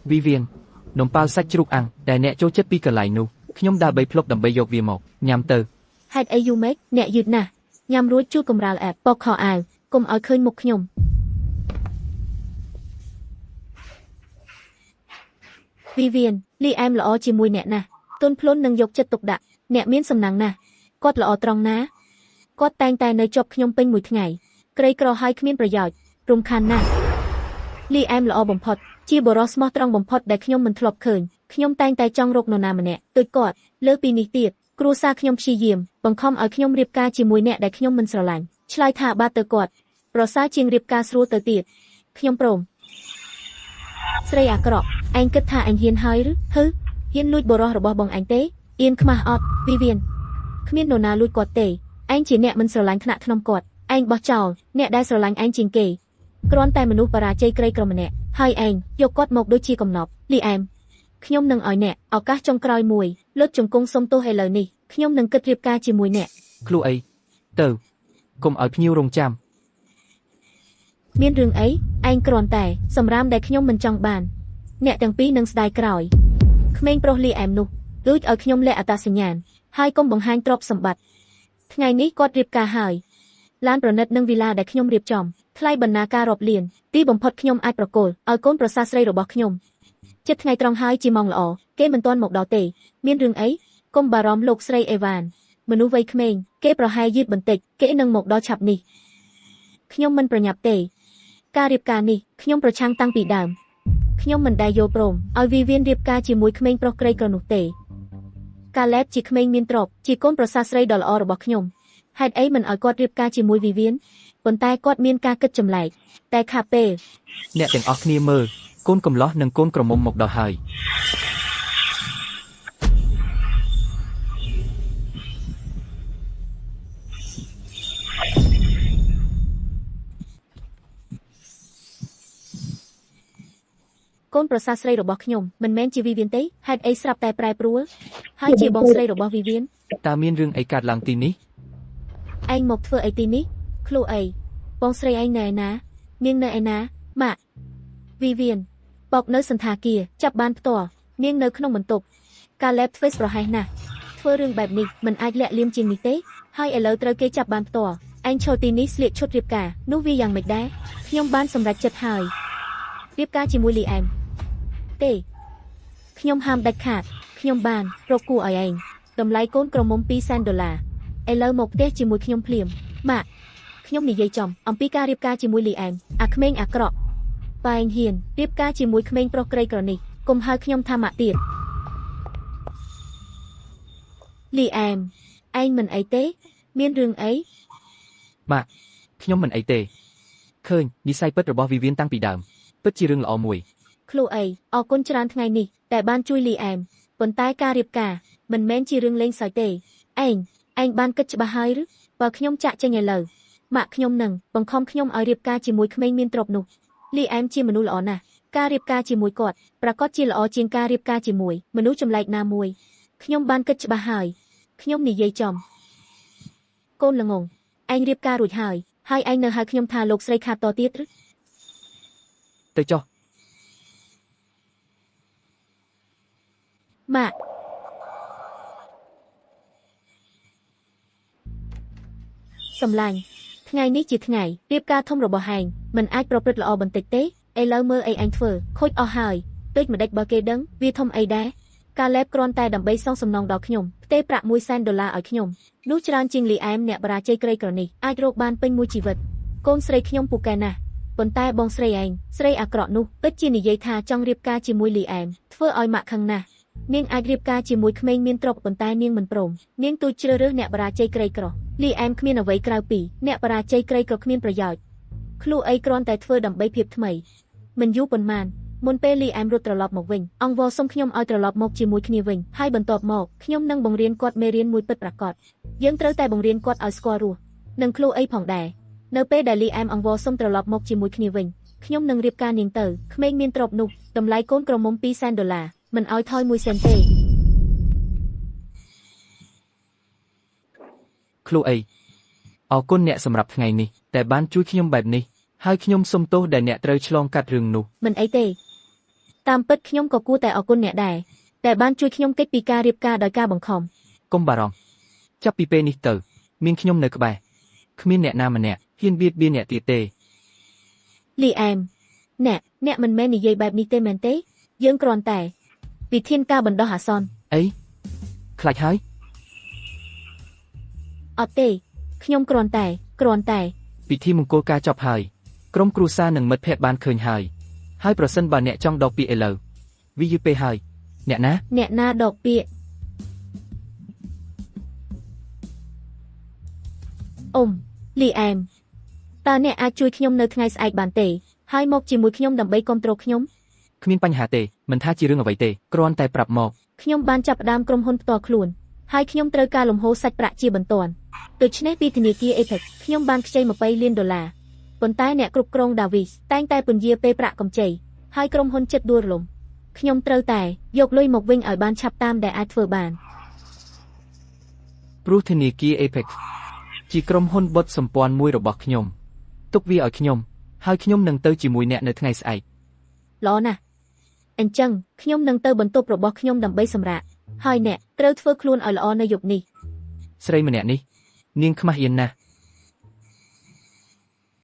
Vivian នំប៉ាវសាច់ជ្រូកអាំងដែលអ្នកចូលចិត្តពីកន្លែងនោះខ្ញុំដើរ3ភ្លុកដើម្បីយកវាមកញ៉ាំទៅហេតុអីយូម៉េចអ្នកយឺតណាស់ញ៉ាំរួចជួយកម្រាលអែបពកខោអាវកុំឲ្យឃើញមុខខ្ញុំVivian លីអែមល្អជាមួយអ្នកណាស់ទុនភ្លុននឹងយកចិត្តទុកដាក់អ្នកមានសំណាងណាស់គាត់ល្អត្រង់ណាគាត់តែងតែនៅជាប់ខ្ញុំពេញមួយថ្ងៃក្រីក្រហើយគ្មានប្រយោជន៍រំខានណាស់លីអែមល្អបំផុតជាបរិសុទ្ធស្មោះត្រង់បំផុតដែលខ្ញុំមិនធ្លាប់ឃើញខ្ញុំតែងតែចង់រកនរណាម្នាក់ដូចគាត់លើពីនេះទៀតគ្រួសារខ្ញុំព្យាយាមបង្ខំឲ្យខ្ញុំរៀបការជាមួយអ្នកដែលខ្ញុំមិនស្រឡាញ់ឆ្លើយថាបាទទៅគាត់ប្រសើរជាងរៀបការស្រួលទៅទៀតខ្ញុំព្រមស្រីអាក្រក់ឯងគិតថាអញហ៊ានហើយឬហ៊ានលួចបរិសុទ្ធរបស់បងអញទេអៀនខ្មាស់អត់ Vivian គ្មាននរណាលួចគាត់ទេឯងជាអ្នកមិនស្រឡាញ់ថ្នាក់ក្នុងគាត់ឯងបោះចោលអ្នកដែលស្រឡាញ់ឯងជាងគេគ្រាន់តែមនុស្សបរាជ័យក្រីក្រម្នាក់ហើយឯងយកគាត់មកដូចជាកំណប់លីអែមខ្ញុំនឹងឲ្យអ្នកឱកាសចុងក្រោយមួយលើកជង្គង់សុំទោសឥឡូវនេះខ្ញុំនឹងគិតរៀបការជាមួយអ្នកខ្លួនអីទៅកុំឲ្យភ្ញៀវរងចាំមានរឿងអីឯងគ្រាន់តែសម្រាមដែលខ្ញុំមិនចង់បានអ្នកទាំងពីរនឹងស្ដាយក្រោយក្មេងប្រុសលីអែមនោះលួចឲ្យខ្ញុំលាក់អត្តសញ្ញាណហើយកុំបង្ហាញទ្រព្យសម្បត្តិថ្ងៃនេះគាត់រៀបការហើយឡានប្រណិតនិងវីឡាដែលខ្ញុំរៀបចំថ្លៃបណ្ណាការរាប់លានទីបំផុតខ្ញុំអាចប្រគល់ឲ្យកូនប្រសាស្រីរបស់ខ្ញុំចិត្តថ្ងៃត្រង់ហើយជាម៉ោងល្អគេមិនទាន់មកដល់ទេមានរឿងអីកុំបារម្ភលោកស្រីអេវ៉ានមនុស្សវ័យក្មេងគេប្រហែលយឺតបន្តិចគេនឹងមកដល់ឆាប់នេះខ្ញុំមិនប្រញាប់ទេការរៀបការនេះខ្ញុំប្រឆាំងតាំងពីដើមខ្ញុំមិនដែលយល់ព្រមឲ្យវីវៀនរៀបការជាមួយក្មេងប្រុសក្រីក្រនោះទេកាឡែបជាក្មេងមានទ្រព្យជាកូនប្រសាស្រីដ៏ល្អរបស់ខ្ញុំហេតុអីមិនឲ្យគាត់រៀបការជាមួយវីវៀនប៉ុន្តែគាត់មានការគិតចម្លែកតែខាពេលអ្នកទាំងអស់គ្នាមើលកូនកំឡោះនិងកូនក្រមុំមកដល់ហើយកូនប្រសាស្រីរបស់ខ្ញុំមិនមែនជាវីវៀនទេហេតុអីស្រាប់តែប្រែប្រួលហើយជាបងស្រីរបស់វីវៀនតើមានរឿងអីកើតឡើងទីនេះឯងមកធ្វើអីទីនេះខ្លួនអីបងស្រីឯងនៅឯណានាងនៅឯណាម៉ាក់វីវៀនបោកនៅសន្តាគារចាប់បានផ្ទាល់នាងនៅក្នុងបន្ទប់ការឡែបធ្វើប្រហែសណាស់ធ្វើរឿងបែបនេះមិនអាចលាក់លៀមជាងនេះទេហើយឥឡូវត្រូវគេចាប់បានផ្ទាល់ឯងឈរទីនេះស្លៀកឈុតរៀបការនោះវាយ៉ាងម៉េចដែរខ្ញុំបានសម្រេចចិត្តហើយរៀបការជាមួយលីអែមទេខ្ញុំហាមដាច់ខាតខ្ញុំបានរកគូឲ្យឯងតម្លៃកូនក្រមុំ$200,000ឥឡូវមកផ្ទះជាមួយខ្ញុំភ្លាមម៉ាក់ខ្ញុំនិយាយចំអំពីការរៀបការជាមួយលីអែមអាក្មេងអាក្រក់បែងហ៊ានរៀបការជាមួយក្មេងប្រុសក្រីក្រនេះកុំហៅខ្ញុំថាម៉ាក់ទៀតលីអែមឯងមិនអីទេមានរឿងអីម៉ាក់ខ្ញុំមិនអីទេឃើញនិស័យពិតរបស់វីវៀនតាំងពីដើមពិតជារឿងល្អមួយខ្លួនអីអរគុណច្រើនថ្ងៃនេះតែបានជួយលីអែមប៉ុន្តែការរៀបការមិនមែនជារឿងលេងសើចទេឯងបានគិតច្បាស់ហើយឬបើខ្ញុំចាក់ចេញឥឡូវម៉ាក់ខ្ញុំនឹងបង្ខំខ្ញុំឲ្យរៀបការជាមួយក្មេងមានទ្រព្យនោះលីអែមជាមនុស្សល្អណាស់ការរៀបការជាមួយគាត់ប្រកាសជាល្អជាងការរៀបការជាមួយមនុស្សចម្លែកណាមួយខ្ញុំបានគិតច្បាស់ហើយខ្ញុំនិយាយចំកូនល្ងងឯងរៀបការរួចហើយឯងនៅហៅខ្ញុំថាលោកស្រីខាតតទៀតឬទៅចុះម៉ាក់សម្លាញ់ថ្ងៃនេះជាថ្ងៃរៀបការធំរបស់ហែងមិនអាចប្រព្រឹត្តល្អបន្តិចទេឥឡូវមើលអីអញធ្វើខូចអស់ហើយពេកម្ដេចបើគេដឹងវាធំអីដែរការឡែបគ្រាន់តែដើម្បីសងសំណងដល់ខ្ញុំផ្ទេរប្រាក់$100,000ឲ្យខ្ញុំនោះច្រើនជាងលីអែមអ្នកបរាជ័យក្រីក្រនេះអាចរកបានពេញមួយជីវិតកូនស្រីខ្ញុំពូកែណាស់ប៉ុន្តែបងស្រីឯងស្រីអាក្រក់នោះពិតជានិយាយថាចង់រៀបការជាមួយលីអែមធ្វើឲ្យម៉ាក់ខឹងណាស់នាងអាចរៀបការជាមួយក្មេងមានទ្រព្យប៉ុន្តែនាងមិនព្រមនាងទូចជ្រើសរើសអ្នកបរាជ័យក្រីក្រលីអែមគ្មានអ្វីក្រៅពីអ្នកបរាជ័យក្រីក្រគ្មានប្រយោជន៍ខ្លួនអីគ្រាន់តែធ្វើដើម្បីភាពថ្មីមិនយូរប៉ុន្មានមុនពេលលីអែមរត់ត្រឡប់មកវិញអង្វរសុំខ្ញុំឲ្យត្រឡប់មកជាមួយគ្នាវិញហើយបន្ទាប់មកខ្ញុំនឹងបង្រៀនគាត់មេរៀនមួយពិតប្រាកដយើងត្រូវតែបង្រៀនគាត់ឲ្យស្គាល់រស់និងខ្លួនអីផងដែរនៅពេលដែលលីអែមអង្វរសុំត្រឡប់មកជាមួយគ្នាវិញខ្ញុំនឹងរៀបការនាងទៅក្មេងមានទ្រព្យនោះតម្លៃកូនក្រមុំ$200,000មិនឲ្យថយ1 សេនទេខ្លួនអីអរគុណអ្នកសម្រាប់ថ្ងៃនេះតែបានជួយខ្ញុំបែបនេះហើយខ្ញុំសុំទោសដែលអ្នកត្រូវឆ្លងកាត់រឿងនោះមិនអីទេ តាមពិតខ្ញុំក៏គួរតែអរគុណអ្នកដែរដែលបានជួយខ្ញុំគេចពីការរៀបការដោយការបង្ខំ កុំបារម្ភចាប់ពីពេលនេះទៅមានខ្ញុំនៅក្បែរគ្មានអ្នកណាម្នាក់ហ៊ានបៀតបៀនអ្នកទៀតទេ លីអែមអ្នកមិនមែននិយាយបែបនេះទេមែនទេយើងគ្រាន់តែវិធានការបណ្ដោះអាសន្ន អីខ្លាចហើយ អត់ទេខ្ញុំគ្រាន់តែ ពិធីមង្គលការចប់ហើយក្រុមគ្រួសារនិងមិត្តភ័ក្តិបានឃើញហើយប្រសិនបើអ្នកចង់ដកពាក្យឥឡូវវាយឺតពេកហើយអ្នកណា ដកពាក្យលីអែមតើអ្នកអាចជួយខ្ញុំនៅថ្ងៃស្អែកបានទេហើយមកជាមួយខ្ញុំដើម្បីគ្រប់គ្រងខ្ញុំ គ្មានបញ្ហាទេមិនថាជារឿងអ្វីទេគ្រាន់តែប្រាប់មក ខ្ញុំបានចាប់ផ្ដើមក្រុមហ៊ុនផ្ទាល់ខ្លួនហើយខ្ញុំត្រូវការលំហូរសាច់ប្រាក់ជាបន្ទាន់ដូច្នេះពីធនាគារ Apex ខ្ញុំបានខ្ចី$20 លានប៉ុន្តែអ្នកគ្រប់គ្រង Davis តែងតែពន្យាពេលប្រាក់កម្ចីហើយក្រុមហ៊ុនចិត្តដួលរលំខ្ញុំត្រូវតែយកលុយមកវិញឲ្យបានឆាប់តាមដែលអាចធ្វើបាន ព្រោះធនាគារ Apex ជាក្រុមហ៊ុនបុតសម្ព័ន្ធមួយរបស់ខ្ញុំទុកវាឲ្យខ្ញុំហើយខ្ញុំនឹងទៅជាមួយអ្នកនៅថ្ងៃស្អែក ល្អណាស់អញ្ចឹងខ្ញុំនឹងទៅបន្ទប់របស់ខ្ញុំដើម្បីសម្រាកហើយអ្នកត្រូវធ្វើខ្លួនឲ្យល្អនៅយប់នេះ ស្រីម្នាក់នេះនាងខ្មាស់អៀនណាស់